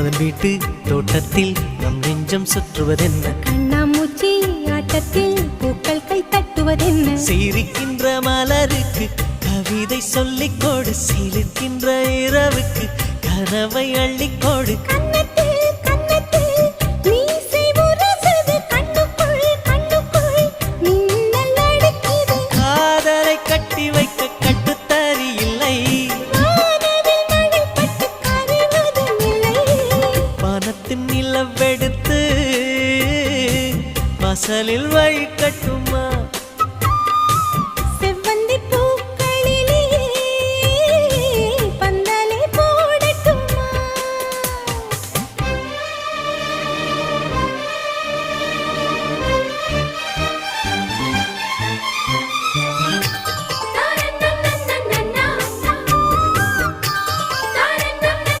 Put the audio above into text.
மன்மதன் வீட்டு தோட்டத்தில் நம் நெஞ்சம் சுற்றுவதென்ன கண்ணாமூச்சி ஆட்டத்தில் பூக்கள் கை தட்டுவதென்ன சிரிக்கின்ற மலருக்கு கவிதை சொல்லிக்கோடு சிலிர்க்கின்ற இரவுக்கு கனவை அள்ளிக்கோடு காதலை கட்டி வைக்க கட்டுத்தறி இல்லை வானத்தின் நிலவெடுத்து வாசலில் வழி கட்டும்